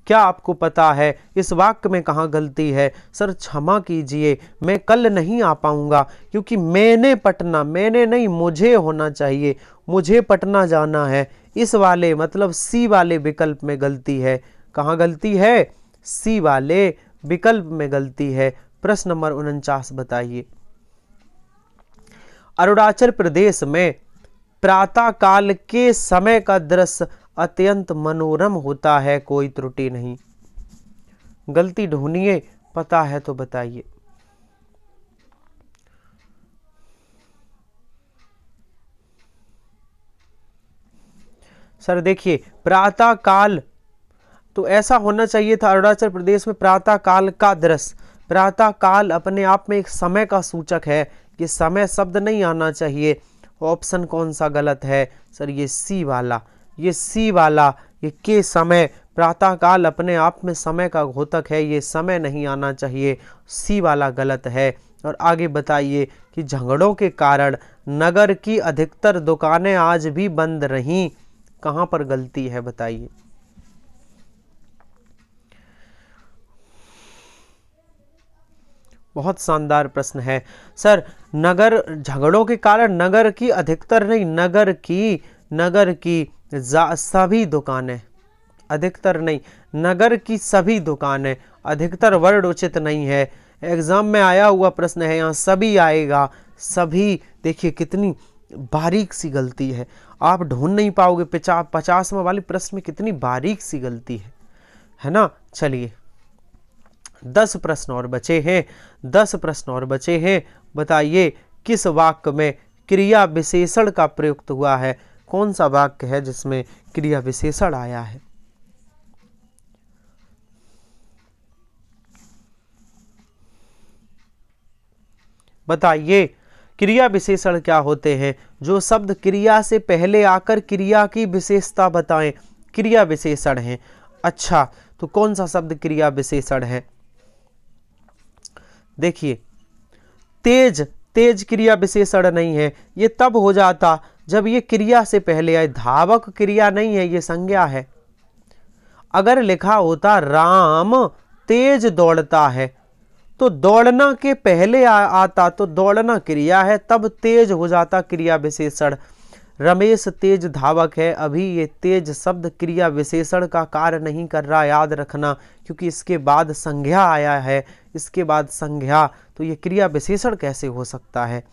[SPEAKER 1] क्या आपको पता है इस वाक्य में कहाँ गलती है? सर क्षमा कीजिए मैं कल नहीं आ पाऊंगा क्योंकि मैंने नहीं, मुझे होना चाहिए, मुझे पटना जाना है। इस वाले मतलब सी वाले विकल्प में गलती है। कहाँ गलती है? सी वाले विकल्प में गलती है। प्रश्न नंबर 49 बताइए। अरुणाचल प्रदेश में प्रातः काल के समय का दृश्य अत्यंत मनोरम होता है, कोई त्रुटि नहीं। गलती ढूंढिए, पता है तो बताइए। सर देखिए, प्रातः काल तो ऐसा होना चाहिए था अरुणाचल प्रदेश में प्रातः काल का दृश्य। प्रातः काल अपने आप में एक समय का सूचक है, ये समय शब्द नहीं आना चाहिए। ऑप्शन कौन सा गलत है? सर ये सी वाला, ये सी वाला, ये के समय। प्रातः काल अपने आप में समय का घोतक है, ये समय नहीं आना चाहिए। सी वाला गलत है। और आगे बताइए कि झगड़ों के कारण नगर की अधिकतर दुकानें आज भी बंद रहीं, कहां पर गलती है बताइए। बहुत शानदार प्रश्न है सर। नगर झगड़ों के कारण नगर की अधिकतर नहीं, नगर की सभी दुकानें, अधिकतर नहीं, नगर की सभी दुकानें। अधिकतर वर्ड उचित नहीं है। एग्जाम में आया हुआ प्रश्न है, यहाँ सभी आएगा, सभी। देखिए कितनी बारीक सी गलती है, आप ढूंढ नहीं पाओगे। 50वां वाले प्रश्न में कितनी बारीक सी गलती है ना। चलिए 10 प्रश्न और बचे हैं, 10 प्रश्न और बचे हैं। बताइए किस वाक्य में क्रिया विशेषण का प्रयुक्त हुआ है? कौन सा वाक्य है जिसमें क्रिया विशेषण आया है? बताइए क्रिया विशेषण क्या होते हैं? जो शब्द क्रिया से पहले आकर क्रिया की विशेषता बताएं, क्रिया विशेषण है। अच्छा, तो कौन सा शब्द क्रिया विशेषण है? देखिए तेज, तेज क्रिया विशेषण नहीं है। ये तब हो जाता जब ये क्रिया से पहले आए। धावक क्रिया नहीं है, ये संज्ञा है। अगर लिखा होता राम तेज दौड़ता है, तो दौड़ना के पहले आता, तो दौड़ना क्रिया है, तब तेज हो जाता क्रिया विशेषण। रमेश तेज धावक है, अभी ये तेज शब्द क्रिया विशेषण का कार्य नहीं कर रहा, याद रखना, क्योंकि इसके बाद संज्ञा आया है। इसके बाद संज्ञा, तो ये क्रिया विशेषण कैसे हो सकता है?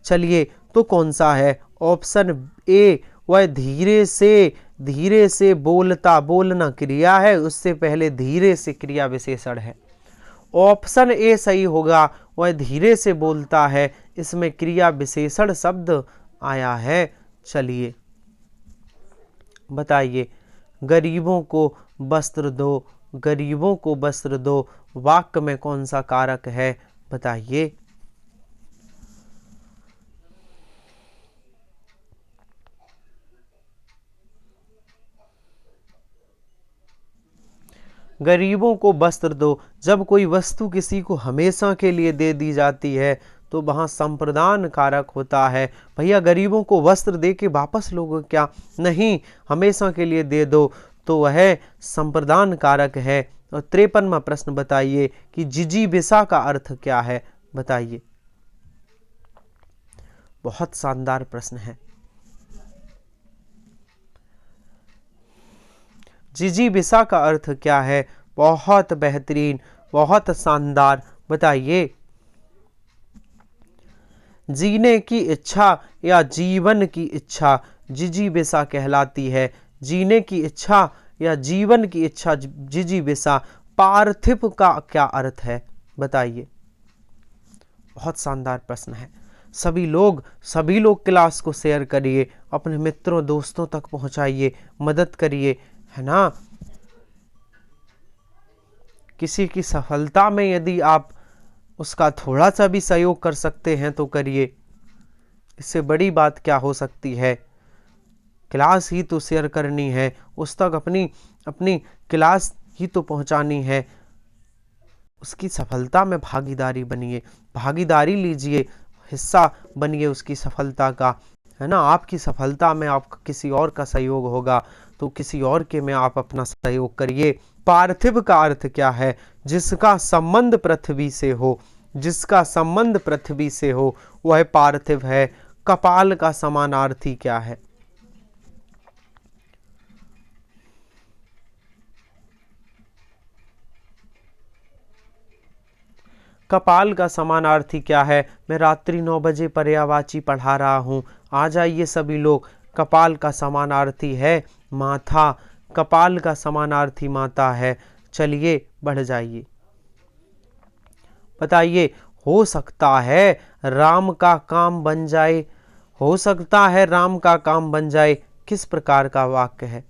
[SPEAKER 1] चलिए तो कौन सा है? ऑप्शन ए, वह धीरे से बोलता, बोलना क्रिया है, उससे पहले धीरे से क्रिया विशेषण है। ऑप्शन ए सही होगा, वह धीरे से बोलता है, इसमें क्रिया विशेषण शब्द आया है। चलिए बताइए गरीबों को वस्त्र दो, गरीबों को वस्त्र दो, वाक्य में कौन सा कारक है? बताइए। गरीबों को वस्त्र दो, जब कोई वस्तु किसी को हमेशा के लिए दे दी जाती है तो वहां संप्रदान कारक होता है। भैया गरीबों को वस्त्र दे के वापस लोगे क्या? नहीं, हमेशा के लिए दे दो, तो वह संप्रदान कारक है। और 53वां प्रश्न बताइए कि जिजीविसा का अर्थ क्या है? बताइए। बहुत शानदार प्रश्न है। जिजीविसा का अर्थ क्या है? बहुत बेहतरीन, बहुत शानदार, बताइए। जीने की इच्छा या जीवन की इच्छा जिजीविसा कहलाती है। जीने की इच्छा या जीवन की इच्छा जिजीविसा। पार्थिव का क्या अर्थ है? बताइए। बहुत शानदार प्रश्न है। सभी लोग क्लास को शेयर करिए, अपने मित्रों दोस्तों तक पहुंचाइए, मदद करिए, है ना। किसी की सफलता में यदि आप उसका थोड़ा सा भी सहयोग कर सकते हैं तो करिए, इससे बड़ी बात क्या हो सकती है। क्लास ही तो शेयर करनी है, उस तक अपनी क्लास ही तो पहुंचानी है। उसकी सफलता में भागीदारी बनिए, भागीदारी लीजिए, हिस्सा बनिए उसकी सफलता का, है ना। आपकी सफलता में आपका किसी और का सहयोग होगा तो किसी और के में आप अपना सहयोग करिए। पार्थिव का अर्थ क्या है? जिसका संबंध पृथ्वी से हो, जिसका संबंध पृथ्वी से हो वह पार्थिव है। कपाल का समानार्थी क्या है? कपाल का समानार्थी क्या है? मैं रात्रि 9 बजे पर्यायवाची पढ़ा रहा हूँ। आ जाइए सभी लोग। कपाल का समानार्थी है माथा। कपाल का समानार्थी माता है। चलिए बढ़ जाइए। बताइए, हो सकता है राम का काम बन जाए। हो सकता है राम का काम बन जाए किस प्रकार का वाक्य है?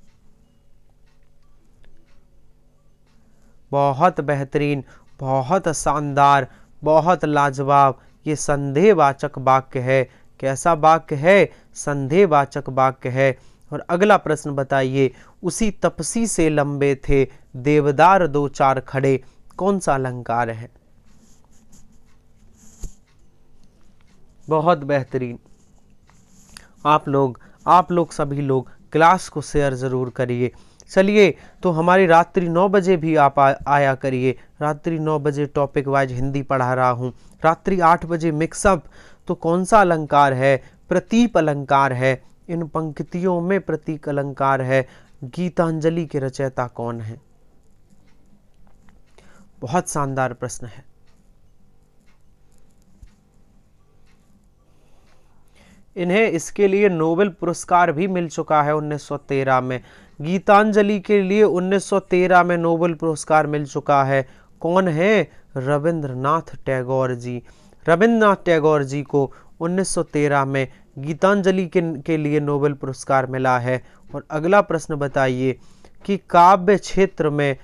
[SPEAKER 1] बहुत बेहतरीन, बहुत शानदार, बहुत लाजवाब। ये संदेहवाचक वाक्य है। कैसा वाक्य है? संदेहवाचक वाक्य है। और अगला प्रश्न बताइए, उसी तपसी से लंबे थे देवदार दो चार खड़े, कौन सा अलंकार है? बहुत बेहतरीन। आप लोग सभी लोग क्लास को शेयर जरूर करिए। चलिए, तो हमारी रात्रि 9 बजे भी आप आया करिए। रात्रि 9 बजे टॉपिक वाइज हिंदी पढ़ा रहा हूँ। रात्रि 8 बजे मिक्सअप। तो कौन सा अलंकार है? प्रतीप अलंकार है। इन पंक्तियों में प्रतीक अलंकार है। गीतांजलि के रचयिता कौन है? बहुत शानदार प्रश्न है। इन्हें इसके लिए नोबेल पुरस्कार भी मिल चुका है 1913 में। गीतांजलि के लिए 1913 में नोबेल पुरस्कार मिल चुका है। कौन है? रविंद्रनाथ टैगोर जी। रविंद्रनाथ टैगोर जी को 1913 में गीतांजलि के लिए नोबेल पुरस्कार मिला है। और अगला प्रश्न बताइए कि काव्य क्षेत्र में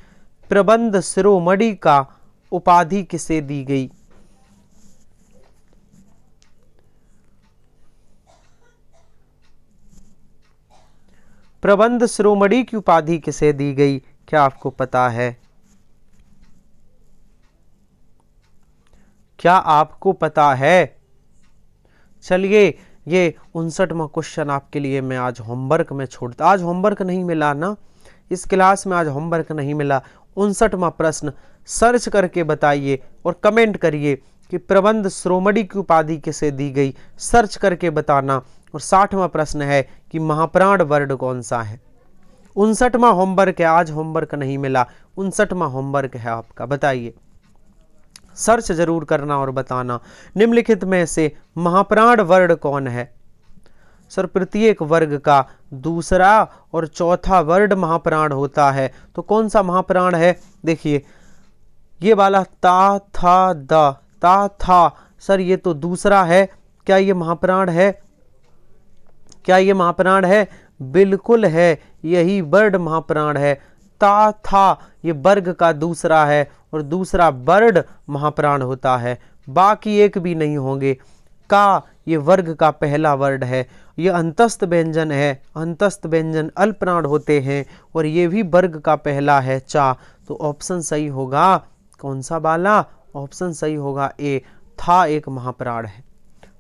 [SPEAKER 1] प्रबंध शिरोमणि का उपाधि किसे दी गई? प्रबंध शिरोमणि की उपाधि किसे दी गई? क्या आपको पता है? क्या आपको पता है? चलिए, ये 59वां क्वेश्चन आपके लिए मैं आज होमवर्क में छोड़ता। आज होमवर्क नहीं मिला ना, इस क्लास में आज होमवर्क नहीं मिला। 59वां प्रश्न सर्च करके बताइए और कमेंट करिए कि प्रबंध शिरोमणि की उपाधि किसे दी गई, सर्च करके बताना। और 60वां प्रश्न है कि महाप्राण वर्ड कौन सा है। 59वां होमवर्क है, आज होमवर्क नहीं मिला। 59वां होमवर्क है आपका। बताइए, सर्च जरूर करना और बताना निम्नलिखित में से महाप्राण वर्ड कौन है? सर, प्रत्येक वर्ग का दूसरा और चौथा वर्ड महाप्राण होता है। तो कौन सा महाप्राण है? देखिए, ये वाला ता था द, ता था। सर, ये तो दूसरा है। क्या ये महाप्राण है? क्या ये महाप्राण है? बिल्कुल है, यही वर्ड महाप्राण है। ता था ये वर्ग का दूसरा है और दूसरा वर्ड महाप्राण होता है। बाकी एक भी नहीं होंगे। का ये वर्ग का पहला वर्ड है। ये अंतस्थ व्यंजन है। अंतस्थ व्यंजन अल्पप्राण होते हैं और ये भी वर्ग का पहला है चा। तो ऑप्शन सही होगा कौन सा वाला? ऑप्शन सही होगा ए, था एक महाप्राण है।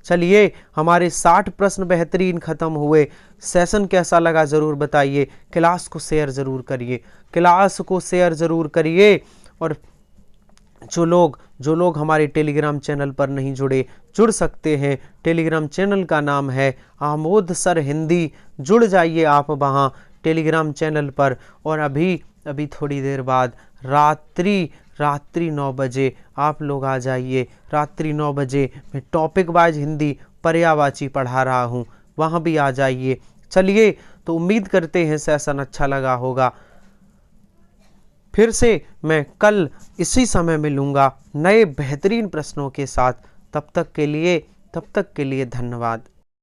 [SPEAKER 1] चलिए, हमारे 60 प्रश्न बेहतरीन खत्म हुए। सेशन कैसा लगा जरूर बताइए। क्लास को शेयर जरूर करिए। क्लास को शेयर जरूर करिए। और जो लोग हमारे टेलीग्राम चैनल पर नहीं जुड़े, जुड़ सकते हैं। टेलीग्राम चैनल का नाम है आमोद सर हिंदी। जुड़ जाइए आप वहाँ टेलीग्राम चैनल पर। और अभी थोड़ी देर बाद रात्रि 9 बजे आप लोग आ जाइए। रात्रि 9 बजे मैं टॉपिक वाइज हिंदी पर्यायवाची पढ़ा रहा हूँ, वहाँ भी आ जाइए। चलिए, तो उम्मीद करते हैं सेशन अच्छा लगा होगा। फिर से मैं कल इसी समय मिलूंगा नए बेहतरीन प्रश्नों के साथ। तब तक के लिए धन्यवाद।